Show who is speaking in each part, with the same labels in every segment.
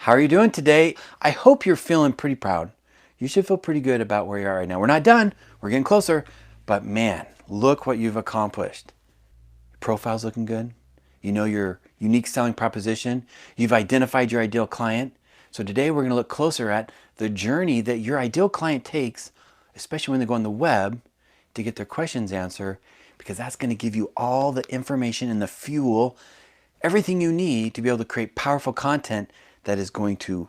Speaker 1: How are you doing today? I hope you're feeling pretty proud. You should feel pretty good about where you are right now. We're not done. We're getting closer. But man, look what you've accomplished. Your profile's looking good. You know your unique selling proposition. You've identified your ideal client. So today we're going to look closer at the journey that your ideal client takes, especially when they go on the web, to get their questions answered, because that's going to give you all the information and the fuel, everything you need to be able to create powerful content that is going to,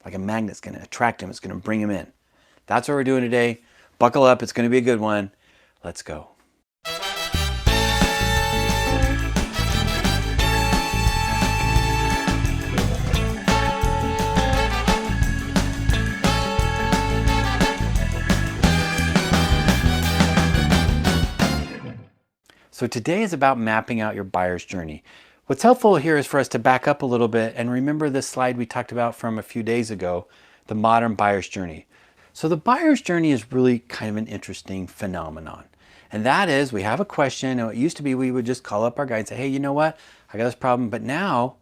Speaker 1: like a magnet, it's going to attract them. It's going to bring them in. That's what we're doing today. Buckle up. It's going to be a good one. Let's go. So today is about mapping out your buyer's journey. What's helpful here is for us to back up a little bit and remember this slide we talked about from a few days ago, the modern buyer's journey. So the buyer's journey is really kind of an interesting phenomenon. And that is, we have a question. Now, it used to be we would just call up our guy and say, hey, you know what? I got this problem. But now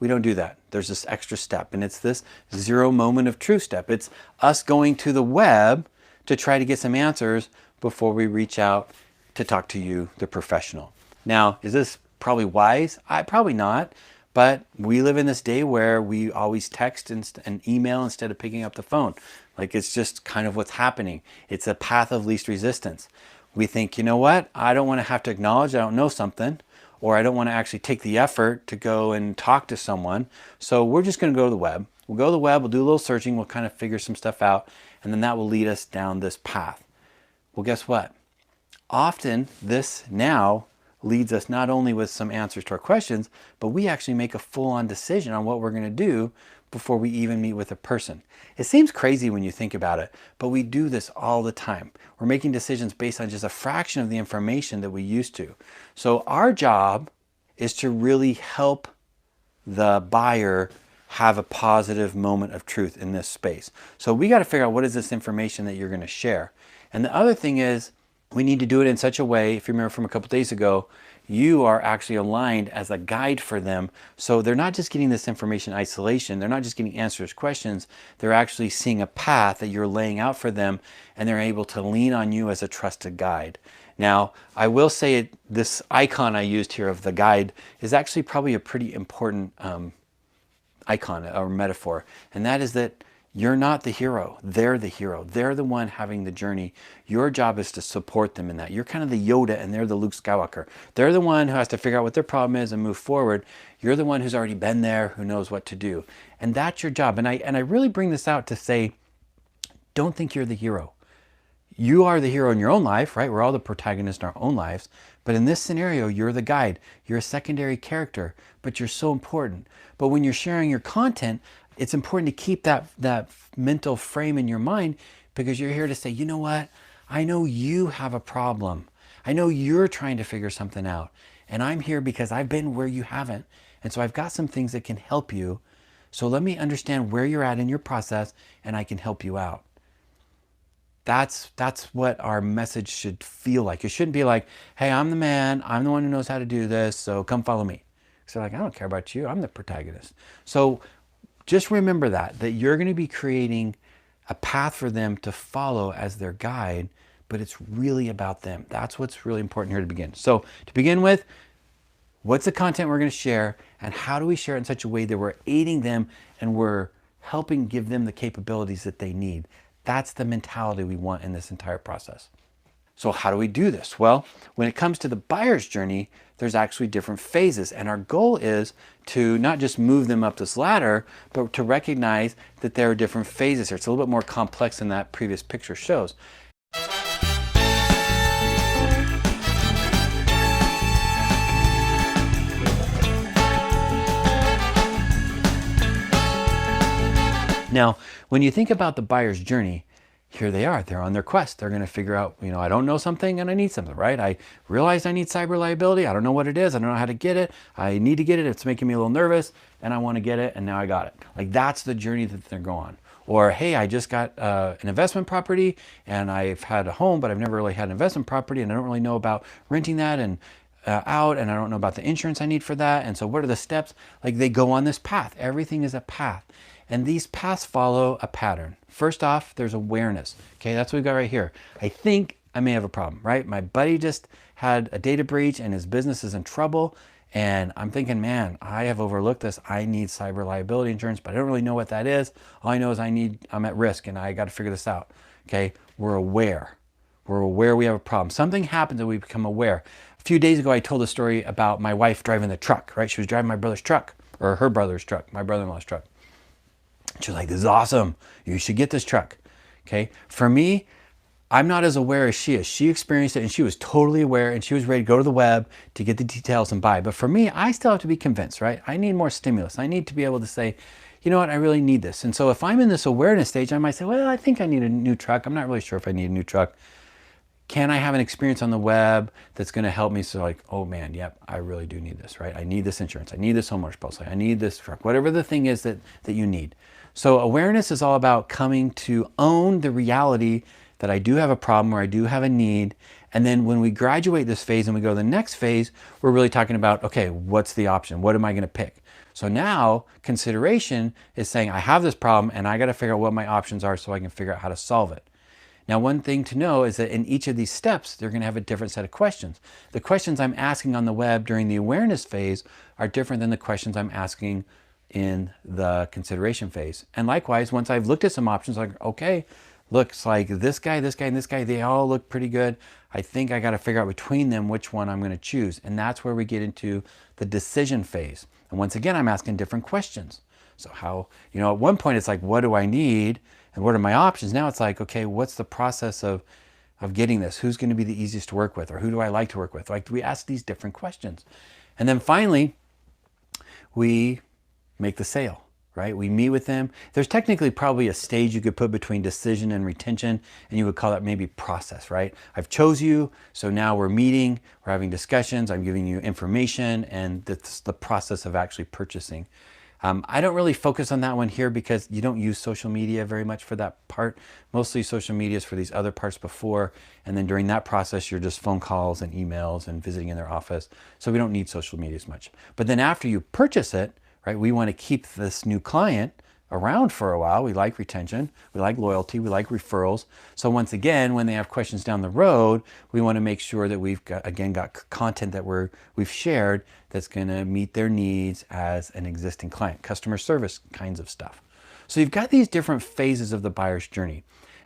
Speaker 1: we don't do that. There's this extra step, and it's this zero moment of truth step. It's us going to the web to try to get some answers before we reach out to talk to you, the professional. Now, is this probably wise? Probably not, but we live in this day where we always text and email instead of picking up the phone. Like, it's just kind of what's happening. It's a path of least resistance. We think, you know what? I don't want to have to acknowledge I don't know something, or I don't want to actually take the effort to go and talk to someone. So we're just going to go to the web. We'll go to the web, we'll do a little searching, we'll kind of figure some stuff out, and then that will lead us down this path. Well, guess what? Often this now leads us not only with some answers to our questions, but we actually make a full-on decision on what we're going to do before we even meet with a person. It seems crazy when you think about it, but we do this all the time. We're making decisions based on just a fraction of the information that we used to. So our job is to really help the buyer have a positive moment of truth in this space. So we got to figure out what is this information that you're going to share. And the other thing is, we need to do it in such a way, if you remember from a couple days ago, you are actually aligned as a guide for them. So they're not just getting this information in isolation. They're not just getting answers to questions. They're actually seeing a path that you're laying out for them, and they're able to lean on you as a trusted guide. Now, I will say this icon I used here of the guide is actually probably a pretty important icon or metaphor. And that is that you're not the hero. They're the hero. They're the one having the journey. Your job is to support them in that. You're kind of the Yoda and they're the Luke Skywalker. They're the one who has to figure out what their problem is and move forward. You're the one who's already been there, who knows what to do. And that's your job. And I really bring this out to say, don't think you're the hero. You are the hero in your own life, right? We're all the protagonists in our own lives. But in this scenario, you're the guide. You're a secondary character, but you're so important. But when you're sharing your content, it's important to keep that mental frame in your mind, because you're here to say, you know what? I know you have a problem. I know you're trying to figure something out. And I'm here because I've been where you haven't. And so I've got some things that can help you. So let me understand where you're at in your process, and I can help you out. That's what our message should feel like. It shouldn't be like, hey, I'm the man. I'm the one who knows how to do this. So come follow me. So like, I don't care about you. I'm the protagonist. So just remember that you're going to be creating a path for them to follow as their guide, but it's really about them. That's what's really important here to begin. So to begin with, what's the content we're going to share, and how do we share it in such a way that we're aiding them and we're helping give them the capabilities that they need? That's the mentality we want in this entire process. So how do we do this? Well, when it comes to the buyer's journey, there's actually different phases. And our goal is to not just move them up this ladder, but to recognize that there are different phases here. It's a little bit more complex than that previous picture shows. Now, when you think about the buyer's journey, here they are. They're on their quest. They're going to figure out, I don't know something and I need something, right? I realized I need cyber liability. I don't know what it is. I don't know how to get it. I need to get it. It's making me a little nervous and I want to get it. And now I got it. Like, that's the journey that they're going on. Or, hey, I just got an investment property and I've had a home, but I've never really had an investment property and I don't really know about renting that. And out and I don't know about the insurance I need for that. And so what are the steps? Like they go on this path. Everything is a path. And these paths follow a pattern. First off, there's awareness. Okay, that's what we got right here. I think I may have a problem, right? My buddy just had a data breach and his business is in trouble. And I'm thinking, man, I have overlooked this. I need cyber liability insurance, but I don't really know what that is. All I know is I'm at risk and I got to figure this out. Okay, we're aware. We're aware we have a problem. Something happens and we become aware. A few days ago, I told a story about my wife driving the truck, right? She was driving my brother's truck, or her brother's truck, my brother-in-law's truck. She was like, this is awesome. You should get this truck. Okay. For me, I'm not as aware as she is. She experienced it and she was totally aware and she was ready to go to the web to get the details and buy. But for me, I still have to be convinced, right? I need more stimulus. I need to be able to say, you know what, I really need this. And so if I'm in this awareness stage, I might say, well, I think I need a new truck. I'm not really sure if I need a new truck. Can I have an experience on the web that's going to help me? So like, oh man, yep, I really do need this, right? I need this insurance. I need this homeowner's policy. I need this truck, whatever the thing is that you need. So awareness is all about coming to own the reality that I do have a problem or I do have a need. And then when we graduate this phase and we go to the next phase, we're really talking about, okay, what's the option? What am I going to pick? So now consideration is saying I have this problem and I got to figure out what my options are so I can figure out how to solve it. Now, one thing to know is that in each of these steps, they're going to have a different set of questions. The questions I'm asking on the web during the awareness phase are different than the questions I'm asking in the consideration phase. And likewise, once I've looked at some options, like, okay, looks like this guy, and this guy, they all look pretty good. I think I got to figure out between them which one I'm going to choose. And that's where we get into the decision phase. And once again, I'm asking different questions. So how, at one point it's like, what do I need? And what are my options? Now it's like, okay, what's the process of getting this? Who's going to be the easiest to work with? Or who do I like to work with? Like, we ask these different questions. And then finally, we make the sale, right? We meet with them. There's technically probably a stage you could put between decision and retention, and you would call that maybe process, right? I've chose you, so now we're meeting, we're having discussions, I'm giving you information, and that's the process of actually purchasing. I don't really focus on that one here because you don't use social media very much for that part. Mostly social media is for these other parts before, and then during that process, you're just phone calls and emails and visiting in their office. So we don't need social media as much. But then after you purchase it, right, we want to keep this new client around for a while. We like retention, we like loyalty, we like referrals. So once again, when they have questions down the road, we want to make sure that we've got content that we've shared that's going to meet their needs as an existing client, customer service kinds of stuff. So you've got these different phases of the buyer's journey.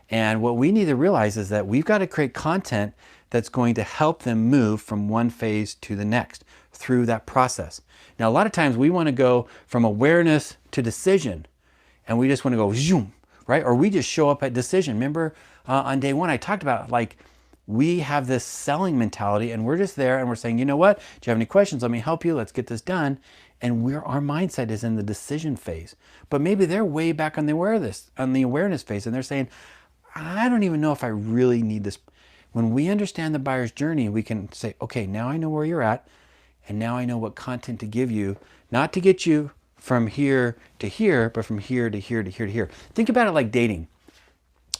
Speaker 1: And what we need to realize is that we've got to create content that's going to help them move from one phase to the next through that process. Now, a lot of times we want to go from awareness to decision, and we just want to go zoom, right? Or we just show up at decision. Remember on day one, I talked about like we have this selling mentality and we're just there and we're saying, you know what? Do you have any questions? Let me help you. Let's get this done. And our mindset is in the decision phase. But maybe they're way back on the awareness phase, and they're saying, I don't even know if I really need this. When we understand the buyer's journey, we can say, okay, now I know where you're at, and now I know what content to give you, not to get you from here to here, but from here to here to here to here. Think about it like dating.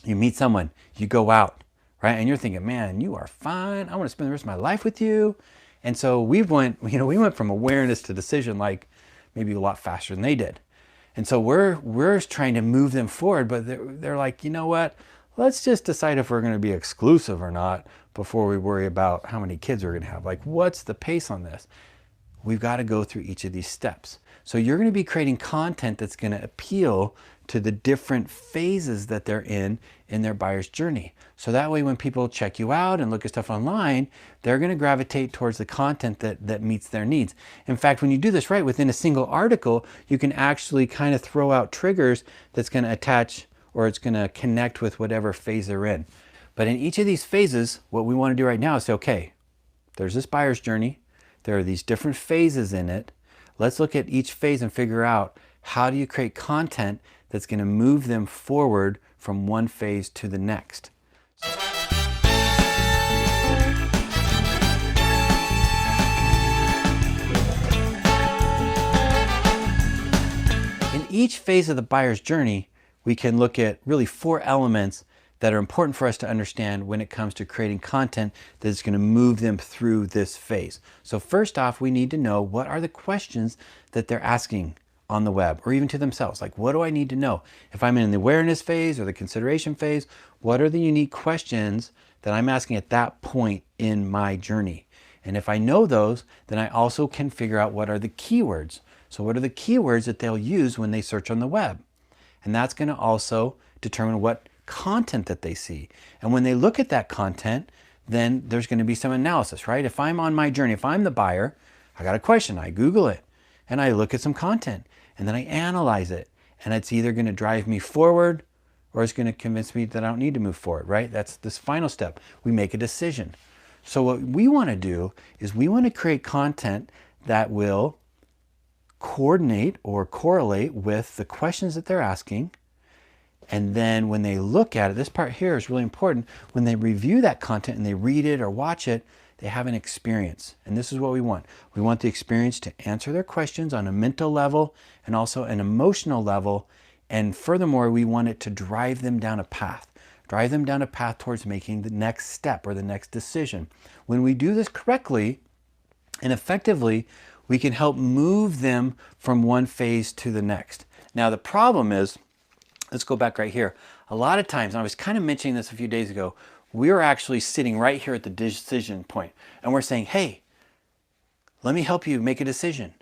Speaker 1: You meet someone, you go out, right? And you're thinking, man, you are fine. I want to spend the rest of my life with you. And so we went from awareness to decision like maybe a lot faster than they did. And so we're trying to move them forward, but they're like, you know what? Let's just decide if we're going to be exclusive or not before we worry about how many kids we're going to have. Like, what's the pace on this? We've got to go through each of these steps. So you're going to be creating content that's going to appeal to the different phases that they're in their buyer's journey. So that way when people check you out and look at stuff online, they're going to gravitate towards the content that meets their needs. In fact, when you do this right within a single article, you can actually kind of throw out triggers that's going to attach, or it's going to connect with whatever phase they're in. But in each of these phases, what we want to do right now is say, okay, there's this buyer's journey. There are these different phases in it. Let's look at each phase and figure out how do you create content that's going to move them forward from one phase to the next. In each phase of the buyer's journey, we can look at really 4 elements that are important for us to understand when it comes to creating content that is going to move them through this phase. So first off, we need to know what are the questions that they're asking on the web, or even to themselves. Like, what do I need to know? If I'm in the awareness phase or the consideration phase, what are the unique questions that I'm asking at that point in my journey? And if I know those, then I also can figure out what are the keywords. So what are the keywords that they'll use when they search on the web? And that's going to also determine what content that they see. And when they look at that content, then there's going to be some analysis, right? If I'm on my journey, if I'm the buyer, I got a question, I Google it, and I look at some content, and then I analyze it. And it's either going to drive me forward or it's going to convince me that I don't need to move forward, right? That's this final step. We make a decision. So what we want to do is we want to create content that will coordinate or correlate with the questions that they're asking. And then when they look at it, this part here is really important. When they review that content and they read it or watch it, they have an experience. And this is what we want. We want the experience to answer their questions on a mental level and also an emotional level. And furthermore, we want it to drive them down a path. Drive them down a path towards making the next step or the next decision. When we do this correctly and effectively, we can help move them from one phase to the next. Now, the problem is, let's go back right here. A lot of times, and I was kind of mentioning this a few days ago, we're actually sitting right here at the decision point and we're saying, hey, let me help you make a decision.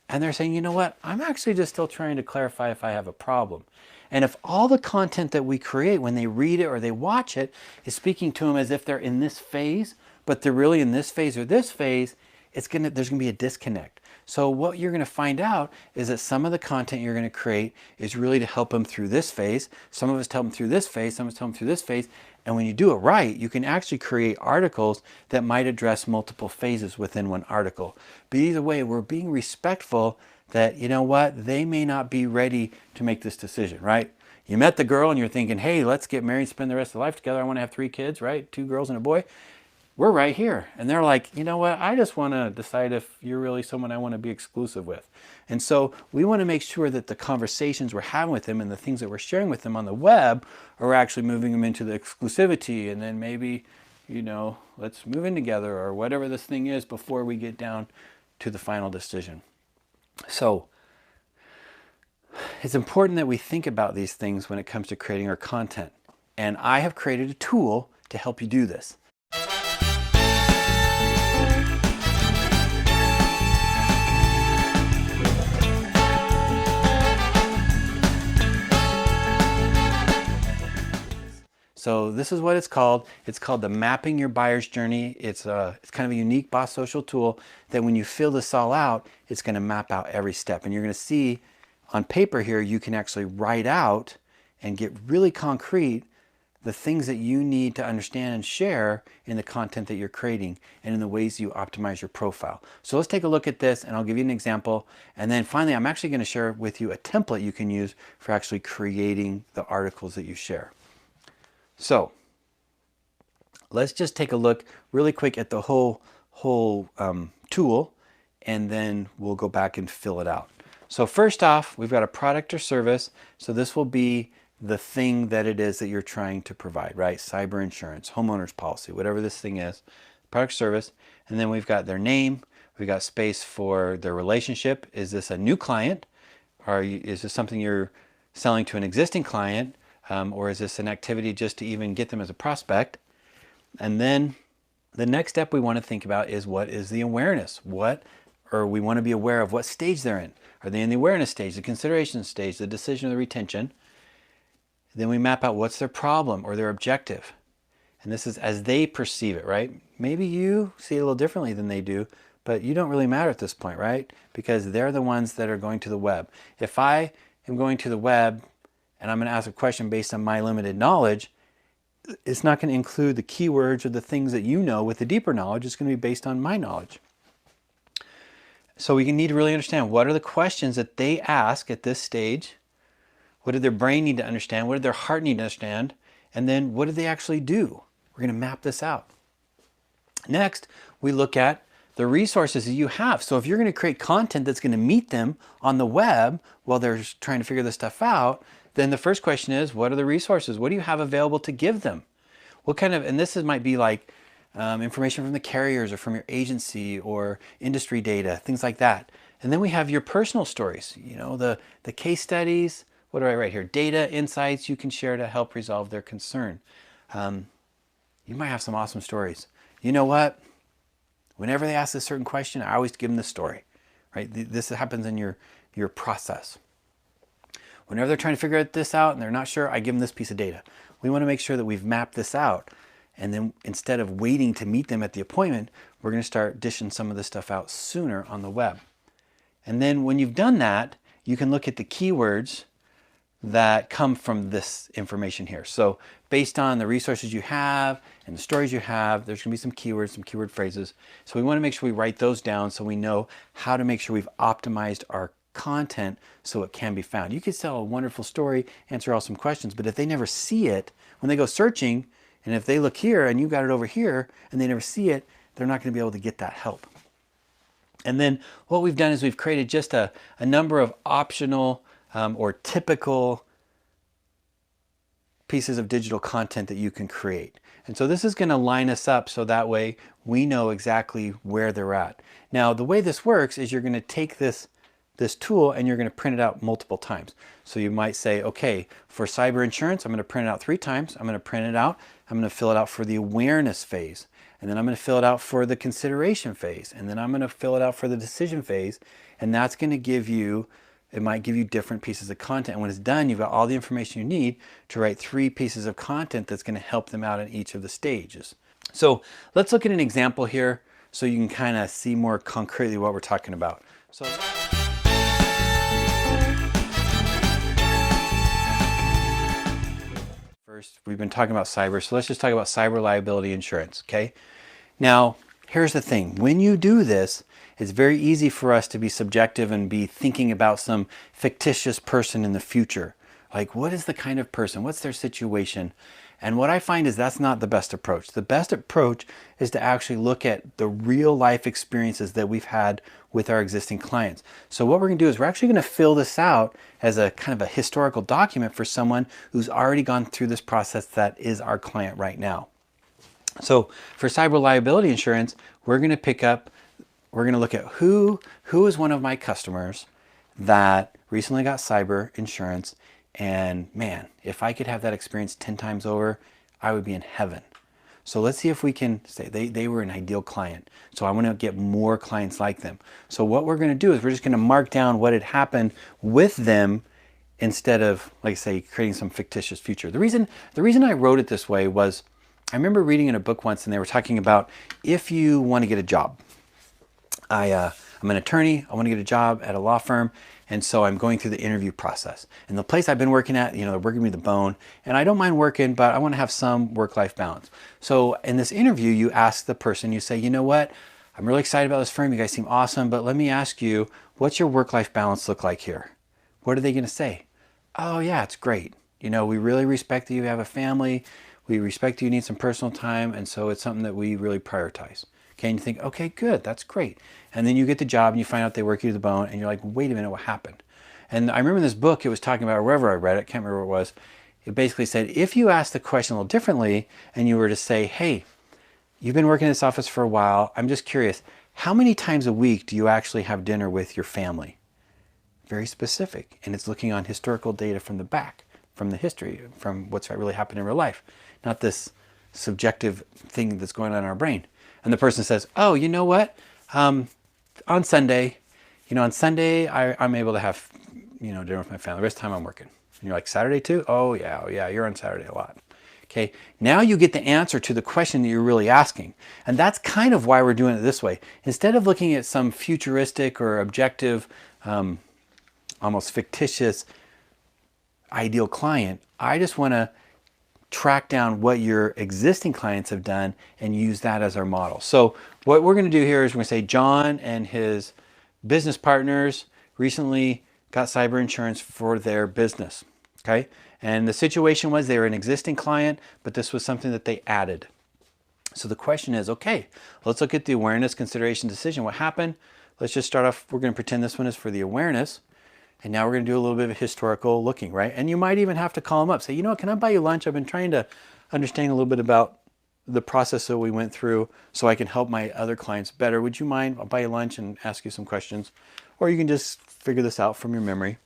Speaker 1: And they're saying, you know what? I'm actually just still trying to clarify if I have a problem. And if all the content that we create when they read it or they watch it is speaking to them as if they're in this phase, but they're really in this phase or this phase, there's going to be a disconnect. So what you're going to find out is that some of the content you're going to create is really to help them through this phase. Some of us help them through this phase, some of us help them through this phase. And when you do it right, you can actually create articles that might address multiple phases within one article. But either way, we're being respectful that, you know what, they may not be ready to make this decision, right? You met the girl and you're thinking, hey, let's get married and spend the rest of life together. I want to have 3 kids, right? 2 girls and a boy. We're right here. And they're like, you know what? I just want to decide if you're really someone I want to be exclusive with. And so we want to make sure that the conversations we're having with them and the things that we're sharing with them on the web are actually moving them into the exclusivity. And then maybe, you know, let's move in together or whatever this thing is before we get down to the final decision. So it's important that we think about these things when it comes to creating our content. And I have created a tool to help you do this. So this is what it's called. It's called the Mapping Your Buyer's Journey. It's kind of a unique Boss Social tool that when you fill this all out, it's going to map out every step. And you're going to see on paper here, you can actually write out and get really concrete the things that you need to understand and share in the content that you're creating and in the ways you optimize your profile. So let's take a look at this and I'll give you an example. And then finally, I'm actually going to share with you a template you can use for actually creating the articles that you share. So let's just take a look really quick at the whole tool, and then we'll go back and fill it out. So first off, we've got a product or service. So this will be the thing that it is that you're trying to provide, right? Cyber insurance, homeowner's policy, whatever this thing is, product service. And then we've got their name. We've got space for their relationship. Is this a new client? Is this something you're selling to an existing client? Or is this an activity just to even get them as a prospect? And then the next step we want to think about is what is the awareness? We want to be aware of what stage they're in. Are they in the awareness stage, the consideration stage, the decision or the retention? Then we map out what's their problem or their objective. And this is as they perceive it, right? Maybe you see it a little differently than they do, but you don't really matter at this point, right? Because they're the ones that are going to the web. If I am going to the web and I'm going to ask a question based on my limited knowledge, it's not going to include the keywords or the things that you know with the deeper knowledge. It's going to be based on my knowledge. So we need to really understand what are the questions that they ask at this stage. What did their brain need to understand? What did their heart need to understand? And then what did they actually do? We're going to map this out. Next, we look at the resources that you have. So if you're going to create content that's going to meet them on the web while they're trying to figure this stuff out, then the first question is, what are the resources? What do you have available to give them? What kind of, and this might be like information from the carriers or from your agency or industry data, things like that. And then we have your personal stories, you know, the case studies. What do I write here? Data, insights you can share to help resolve their concern. You might have some awesome stories. You know what? Whenever they ask a certain question, I always give them the story, right? This happens in your process. Whenever they're trying to figure this out and they're not sure, I give them this piece of data. We want to make sure that we've mapped this out. And then instead of waiting to meet them at the appointment, we're going to start dishing some of this stuff out sooner on the web. And then when you've done that, you can look at the keywords that come from this information here. So based on the resources you have and the stories you have, there's going to be some keywords, some keyword phrases. So we want to make sure we write those down so we know how to make sure we've optimized our content so it can be found. You could tell a wonderful story, answer awesome questions, but if they never see it, when they go searching, and if they look here and you got it over here and they never see it, they're not going to be able to get that help. And then what we've done is we've created just a number of optional or typical pieces of digital content that you can create. And so this is going to line us up so that way we know exactly where they're at. Now, the way this works is you're going to take this tool and you're going to print it out multiple times. So you might say, okay, for cyber insurance, I'm going to print it out 3 times. I'm going to print it out. I'm going to fill it out for the awareness phase. And then I'm going to fill it out for the consideration phase. And then I'm going to fill it out for the decision phase. And that's going to give you, it might give you different pieces of content. And when it's done, you've got all the information you need to write 3 pieces of content that's going to help them out in each of the stages. So let's look at an example here so you can kind of see more concretely what we're talking about. So first, we've been talking about cyber, so let's just talk about cyber liability insurance, okay? Now, here's the thing. When you do this, it's very easy for us to be subjective and be thinking about some fictitious person in the future. Like, what is the kind of person? What's their situation? And what I find is that's not the best approach. The best approach is to actually look at the real life experiences that we've had with our existing clients. So what we're going to do is we're actually going to fill this out as a kind of a historical document for someone who's already gone through this process that is our client right now. So for cyber liability insurance, we're going to look at who is one of my customers that recently got cyber insurance, and man, if I could have that experience 10 times over, I would be in heaven. So let's see if we can say they were an ideal client. So I want to get more clients like them. So what we're going to do is we're just going to mark down what had happened with them instead of, like I say, creating some fictitious future. The reason I wrote it this way was I remember reading in a book once and they were talking about if you want to get a job. I'm an attorney. I want to get a job at a law firm. And so I'm going through the interview process. And the place I've been working at, you know, they're working me the bone. And I don't mind working, but I want to have some work-life balance. So in this interview, you ask the person, you say, you know what? I'm really excited about this firm. You guys seem awesome. But let me ask you, what's your work-life balance look like here? What are they going to say? Oh, yeah, it's great. You know, we really respect that you have a family. We respect you need some personal time. And so it's something that we really prioritize. Okay, and you think, okay, good, that's great. And then you get the job and you find out they work you to the bone and you're like, wait a minute, what happened? And I remember in this book, it was talking about, wherever I read it, can't remember what it was, it basically said, if you ask the question a little differently and you were to say, hey, you've been working in this office for a while, I'm just curious, how many times a week do you actually have dinner with your family? Very specific. And it's looking on historical data from the back, from the history, from what's really happened in real life, not this subjective thing that's going on in our brain. And the person says, oh, you know what? On Sunday, I'm able to have, dinner with my family. The rest of the time I'm working. And you're like, Saturday too? Oh yeah, you're on Saturday a lot. Okay, now you get the answer to the question that you're really asking. And that's kind of why we're doing it this way. Instead of looking at some futuristic or objective, almost fictitious ideal client, I just want to track down what your existing clients have done and use that as our model. So what we're going to do here is we're going to say John and his business partners recently got cyber insurance for their business. Okay. And the situation was they were an existing client, but this was something that they added. So the question is, okay, let's look at the awareness, consideration, decision. What happened? Let's just start off. We're going to pretend this one is for the awareness. And now we're going to do a little bit of historical looking, right? And you might even have to call them up. Say, you know what, can I buy you lunch? I've been trying to understand a little bit about the process that we went through so I can help my other clients better. Would you mind? I'll buy you lunch and ask you some questions. Or you can just figure this out from your memory.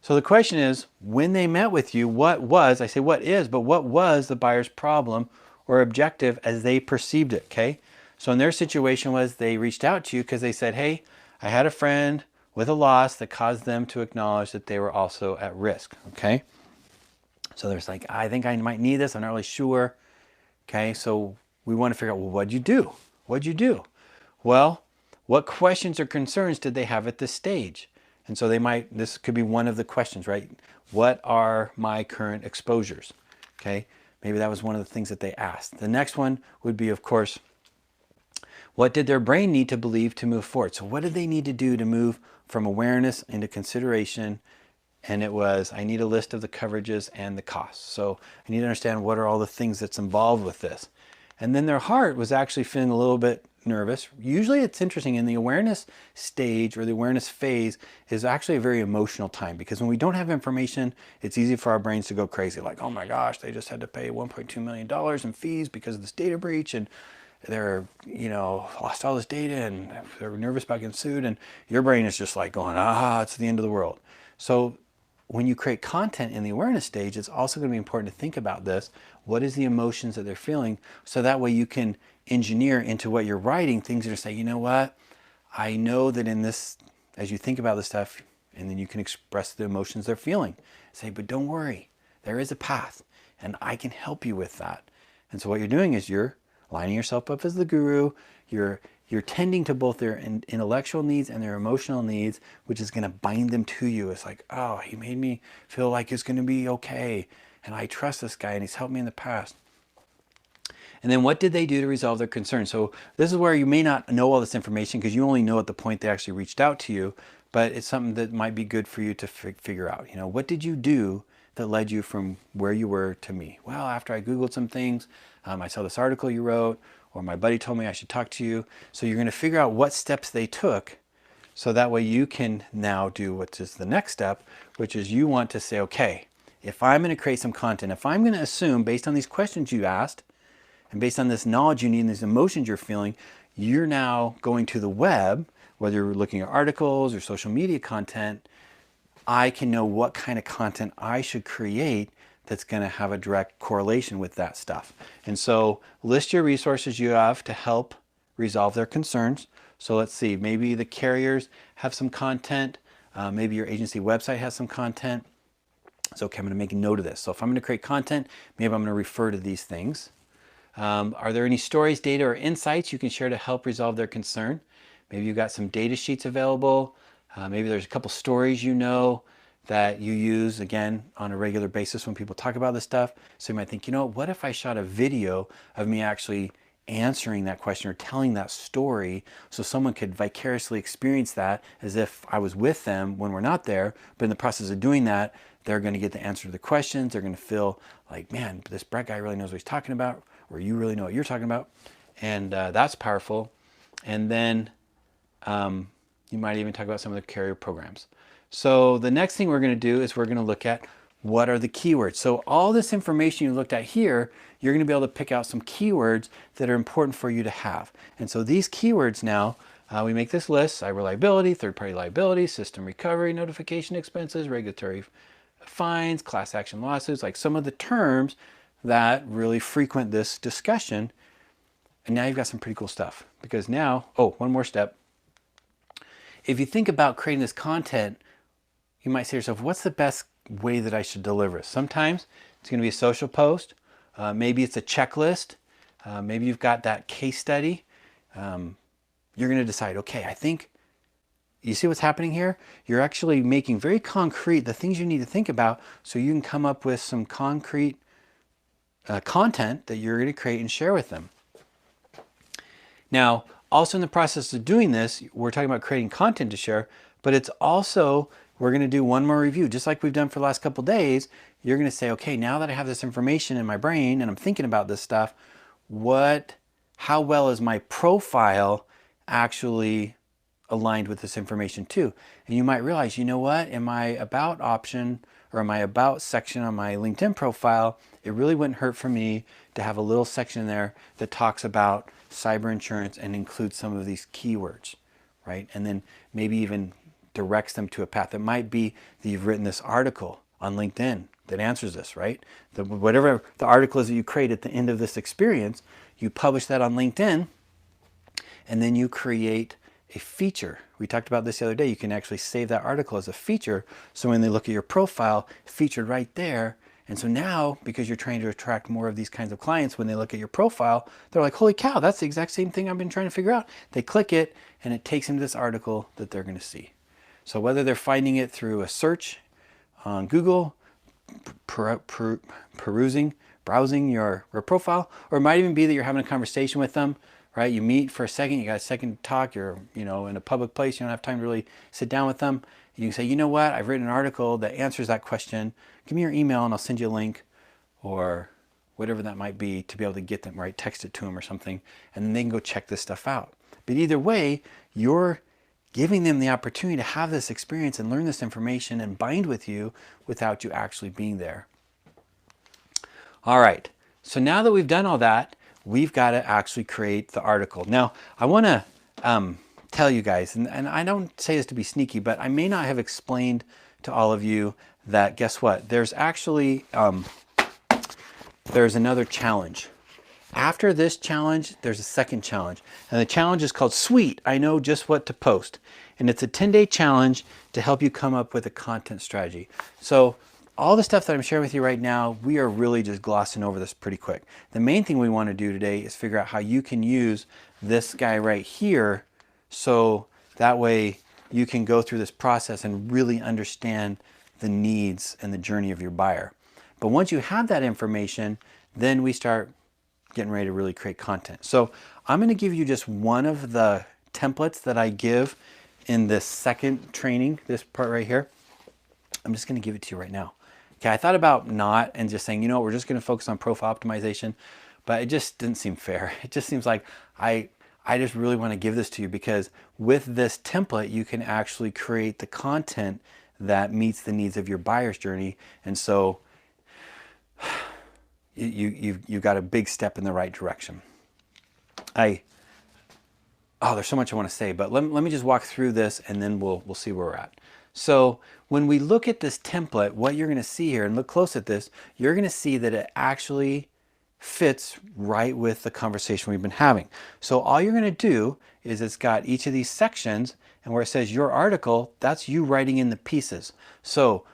Speaker 1: So the question is, when they met with you, what was the buyer's problem or objective as they perceived it, okay? So in their situation was they reached out to you because they said, hey, I had a friend with a loss that caused them to acknowledge that they were also at risk, okay? So there's like, I think I might need this, I'm not really sure, okay? So we want to figure out, well, what'd you do? What'd you do? Well, what questions or concerns did they have at this stage? And so this could be one of the questions, right? What are my current exposures? Okay, maybe that was one of the things that they asked. The next one would be, of course, what did their brain need to believe to move forward? So what did they need to do to move from awareness into consideration? And it was, I need a list of the coverages and the costs. So I need to understand what are all the things that's involved with this. And then their heart was actually feeling a little bit nervous. Usually it's interesting, in the awareness stage or the awareness phase is actually a very emotional time, because when we don't have information, it's easy for our brains to go crazy. Like, oh my gosh, they just had to pay $1.2 million in fees because of this data breach, and they're, lost all this data, and they're nervous about getting sued. And your brain is just like going, it's the end of the world. So when you create content in the awareness stage, it's also going to be important to think about this. What is the emotions that they're feeling? So that way you can engineer into what you're writing things that are saying, you know what? I know that in this, as you think about this stuff, and then you can express the emotions they're feeling. Say, but don't worry, there is a path, and I can help you with that. And so what you're doing is you're lining yourself up as the guru. You're tending to both their intellectual needs and their emotional needs, which is going to bind them to you. It's like, oh, he made me feel like it's going to be okay, and I trust this guy, and he's helped me in the past. And then what did they do to resolve their concerns? So this is where you may not know all this information because you only know at the point they actually reached out to you, but it's something that might be good for you to figure out. What did you do that led you from where you were to me? Well, after I Googled some things, I saw this article you wrote, or my buddy told me I should talk to you. So you're going to figure out what steps they took, so that way you can now do what is the next step, which is you want to say, okay, if I'm going to create some content, if I'm going to assume based on these questions you asked, and based on this knowledge you need and these emotions you're feeling, you're now going to the web, whether you're looking at articles or social media content, I can know what kind of content I should create that's going to have a direct correlation with that stuff. And so list your resources you have to help resolve their concerns. So let's see, maybe the carriers have some content, maybe your agency website has some content. So okay, I'm going to make a note of this. So if I'm going to create content, maybe I'm going to refer to these things. Are there any stories, data, or insights you can share to help resolve their concern? Maybe you've got some data sheets available. Maybe there's a couple stories that you use, again, on a regular basis when people talk about this stuff. So you might think, what if I shot a video of me actually answering that question or telling that story so someone could vicariously experience that as if I was with them when we're not there, but in the process of doing that, they're going to get the answer to the questions. They're going to feel like, man, this Brett guy really knows what he's talking about, or you really know what you're talking about. And that's powerful. And then you might even talk about some of the carrier programs. So the next thing we're going to do is we're going to look at what are the keywords. So all this information you looked at here, you're going to be able to pick out some keywords that are important for you to have. And so these keywords now, we make this list: cyber liability, third-party liability, system recovery, notification expenses, regulatory fines, class action lawsuits, like some of the terms that really frequent this discussion. And now you've got some pretty cool stuff, because now, one more step. If you think about creating this content, you might say to yourself, what's the best way that I should deliver it? Sometimes it's going to be a social post. Maybe it's a checklist. Maybe you've got that case study. You're going to decide, okay, I think, you see what's happening here? You're actually making very concrete the things you need to think about so you can come up with some concrete content that you're going to create and share with them. Now, also in the process of doing this, we're talking about creating content to share, but it's also, we're going to do one more review. Just like we've done for the last couple of days, you're going to say, okay, now that I have this information in my brain and I'm thinking about this stuff, what how well is my profile actually aligned with this information too? And you might realize, you know what, in my about option or in my about section on my LinkedIn profile, it really wouldn't hurt for me to have a little section there that talks about cyber insurance and includes some of these keywords, right? And then maybe even directs them to a path. It might be that you've written this article on LinkedIn that answers this, right? Whatever the article is that you create at the end of this experience, you publish that on LinkedIn, and then you create a feature. We talked about this the other day. You can actually save that article as a feature. So when they look at your profile, featured right there. And so now, because you're trying to attract more of these kinds of clients, when they look at your profile, they're like, holy cow, that's the exact same thing I've been trying to figure out. They click it and it takes them to this article that they're going to see. So whether they're finding it through a search on Google, browsing your profile, or it might even be that you're having a conversation with them, right? You meet for a second, you got a second to talk, you're in a public place, you don't have time to really sit down with them. You can say, you know what, I've written an article that answers that question. Give me your email and I'll send you a link, or whatever that might be, to be able to get them, right? Text it to them or something, and then they can go check this stuff out. But either way, you're giving them the opportunity to have this experience and learn this information and bind with you without you actually being there. All right, so now that we've done all that, we've got to actually create the article. Now, I want to tell you guys, and I don't say this to be sneaky, but I may not have explained to all of you that, guess what? There's actually, there's another challenge. After this challenge, there's a second challenge. And the challenge is called Sweet, I Know Just What to Post. And it's a 10-day challenge to help you come up with a content strategy. So all the stuff that I'm sharing with you right now, we are really just glossing over this pretty quick. The main thing we want to do today is figure out how you can use this guy right here, so that way you can go through this process and really understand the needs and the journey of your buyer. But once you have that information, then we start getting ready to really create content. So I'm going to give you just one of the templates that I give in this second training, this part right here. I'm just going to give it to you right now. Okay, I thought about not and just saying, you know what, we're just going to focus on profile optimization, but it just didn't seem fair. It just seems like I just really want to give this to you, because with this template, you can actually create the content that meets the needs of your buyer's journey. And so you've got a big step in the right direction. There's so much I want to say, but let me just walk through this and then we'll see where we're at. So when we look at this template, what you're going to see here, and look close at this, you're going to see that it actually fits right with the conversation we've been having. So all you're going to do is, it's got each of these sections, and where it says your article, that's you writing in the pieces. So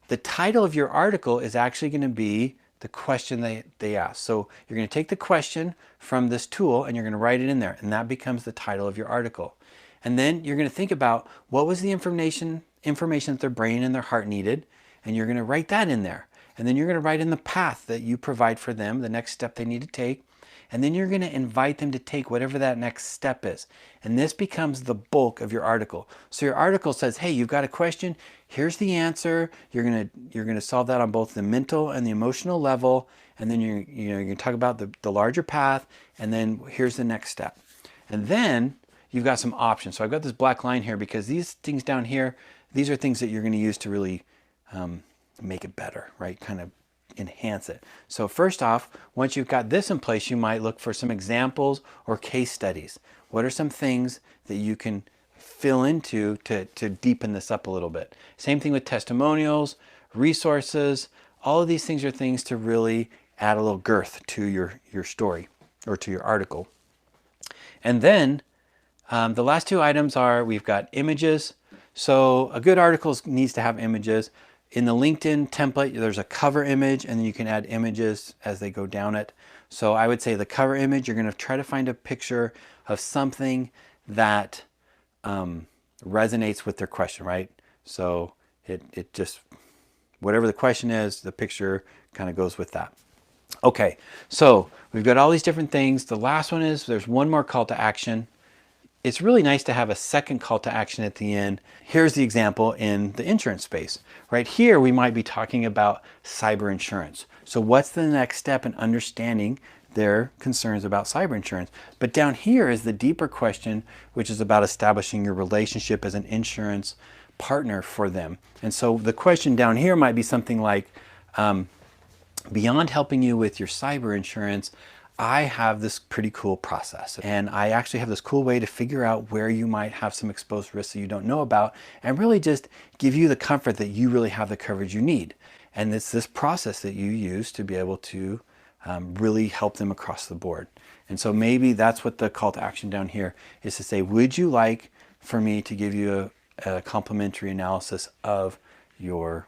Speaker 1: the title of your article is actually going to be the question they ask. So you're going to take the question from this tool and you're going to write it in there, and that becomes the title of your article. And then you're going to think about what was the information that their brain and their heart needed, and you're going to write that in there. And then you're going to write in the path that you provide for them, the next step they need to take. And then you're going to invite them to take whatever that next step is. And this becomes the bulk of your article. So your article says, hey, you've got a question, here's the answer. You're going to solve that on both the mental and the emotional level. And then you're going to talk about the larger path, and then here's the next step. And then you've got some options. So I've got this black line here because these things down here, these are things that you're going to use to really make it better, right? Kind of enhance it. So first off, once you've got this in place, you might look for some examples or case studies. What are some things that you can fill into to deepen this up a little bit? Same thing with testimonials, resources. All of these things are things to really add a little girth to your story or to your article. And then the last two items are, we've got images. So a good article needs to have images. In the LinkedIn template, there's a cover image, and then you can add images as they go down it. So I would say the cover image, you're going to try to find a picture of something that resonates with their question, right? So it just, whatever the question is, the picture kind of goes with that. Okay, so we've got all these different things. The last one is, there's one more call to action. It's really nice to have a second call to action at the end. Here's the example in the insurance space. Right here, we might be talking about cyber insurance. So what's the next step in understanding their concerns about cyber insurance. But down here is the deeper question, which is about establishing your relationship as an insurance partner for them. And so the question down here might be something like, beyond helping you with your cyber insurance, I have this pretty cool process, and I actually have this cool way to figure out where you might have some exposed risks that you don't know about, and really just give you the comfort that you really have the coverage you need. And it's this process that you use to be able to really help them across the board. And so maybe that's what the call to action down here is, to say, would you like for me to give you a complimentary analysis of your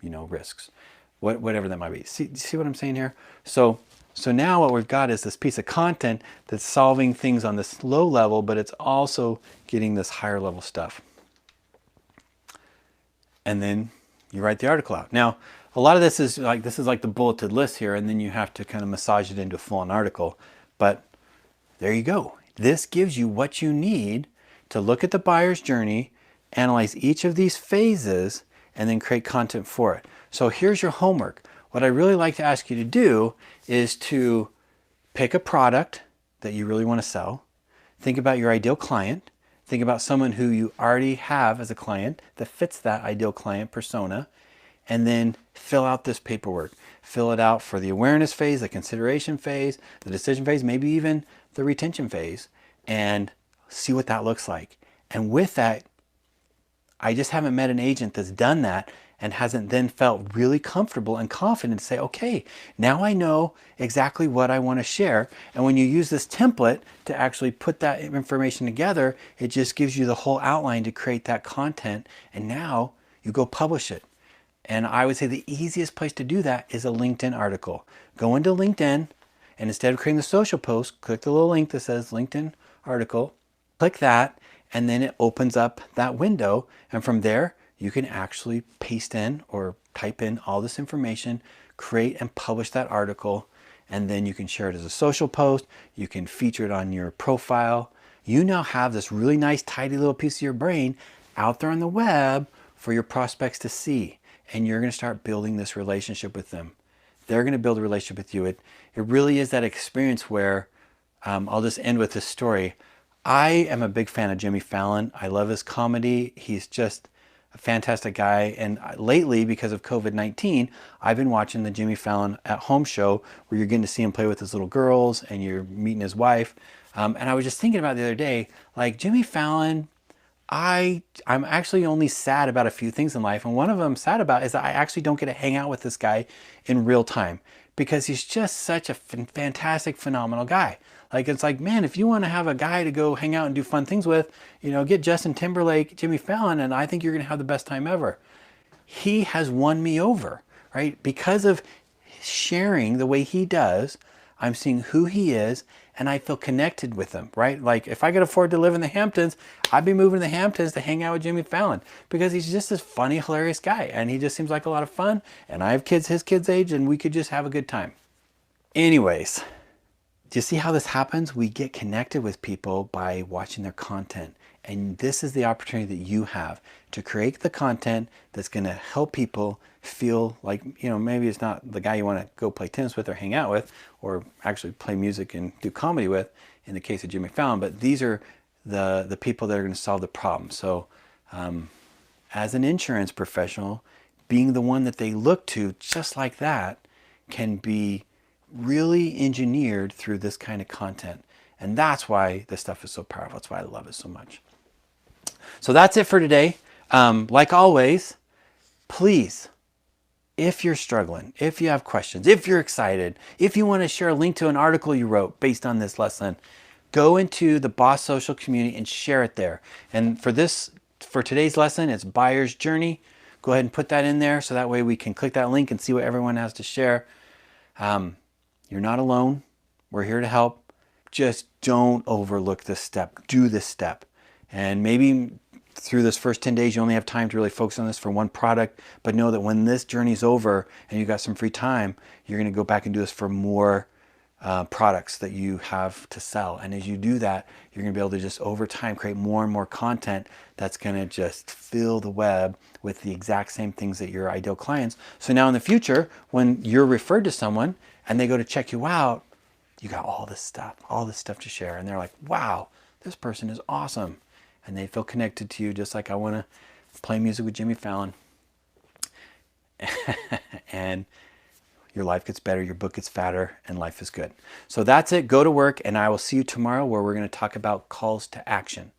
Speaker 1: risks, whatever that might be. See what I'm saying here? So now what we've got is this piece of content that's solving things on this low level, but it's also getting this higher level stuff. And then you write the article out. Now, a lot of this is like the bulleted list here, and then you have to kind of massage it into a full-on article. But there you go. This gives you what you need to look at the buyer's journey, analyze each of these phases, and then create content for it. So here's your homework. What I really like to ask you to do is to pick a product that you really want to sell. Think about your ideal client. Think about someone who you already have as a client that fits that ideal client persona. And then fill out this paperwork. Fill it out for the awareness phase, the consideration phase, the decision phase, maybe even the retention phase, and see what that looks like. And with that, I just haven't met an agent that's done that and hasn't then felt really comfortable and confident to say, okay, now I know exactly what I want to share. And when you use this template to actually put that information together, it just gives you the whole outline to create that content. And now you go publish it. And I would say the easiest place to do that is a LinkedIn article. Go into LinkedIn, and instead of creating the social post, click the little link that says LinkedIn article. Click that, and then it opens up that window. And from there, you can actually paste in or type in all this information, create and publish that article, and then you can share it as a social post. You can feature it on your profile. You now have this really nice, tidy little piece of your brain out there on the web for your prospects to see. And you're going to start building this relationship with them. They're going to build a relationship with you. It really is that experience where, I'll just end with this story. I am a big fan of Jimmy Fallon. I love his comedy. He's just a fantastic guy. And lately, because of COVID-19, I've been watching the Jimmy Fallon at Home show, where you're getting to see him play with his little girls and you're meeting his wife. And I was just thinking about the other day, like Jimmy Fallon, I'm actually only sad about a few things in life. And one of them I'm sad about is that I actually don't get to hang out with this guy in real time, because he's just such a fantastic, phenomenal guy. Like, it's like, man, if you want to have a guy to go hang out and do fun things with, get Justin Timberlake, Jimmy Fallon, and I think you're going to have the best time ever. He has won me over, right? Because of sharing the way he does, I'm seeing who he is, and I feel connected with him, right? Like, if I could afford to live in the Hamptons, I'd be moving to the Hamptons to hang out with Jimmy Fallon, because he's just this funny, hilarious guy, and he just seems like a lot of fun, and I have kids his kids' age, and we could just have a good time. Anyways, do you see how this happens? We get connected with people by watching their content. And this is the opportunity that you have to create the content that's going to help people feel like, maybe it's not the guy you want to go play tennis with or hang out with, or actually play music and do comedy with in the case of Jimmy Fallon, but these are the people that are going to solve the problem. So as an insurance professional, being the one that they look to just like that can be really engineered through this kind of content. And that's why this stuff is so powerful. That's why I love it so much. So that's it for today. Like always, please, if you're struggling, if you have questions, if you're excited, if you want to share a link to an article you wrote based on this lesson, go into the Boss Social community and share it there. And for today's lesson, it's Buyer's Journey. Go ahead and put that in there, so that way we can click that link and see what everyone has to share. You're not alone. We're here to help. Just don't overlook this step. Do this step. And maybe through this first 10 days, you only have time to really focus on this for one product, but know that when this journey's over and you got some free time, you're going to go back and do this for more products that you have to sell. And as you do that, you're going to be able to just over time create more and more content that's going to just fill the web with the exact same things that your ideal clients. So now in the future, when you're referred to someone and they go to check you out, you got all this stuff to share. And they're like, wow, this person is awesome. And they feel connected to you just like I want to play music with Jimmy Fallon. And your life gets better, your book gets fatter, and life is good. So that's it. Go to work, and I will see you tomorrow where we're going to talk about calls to action.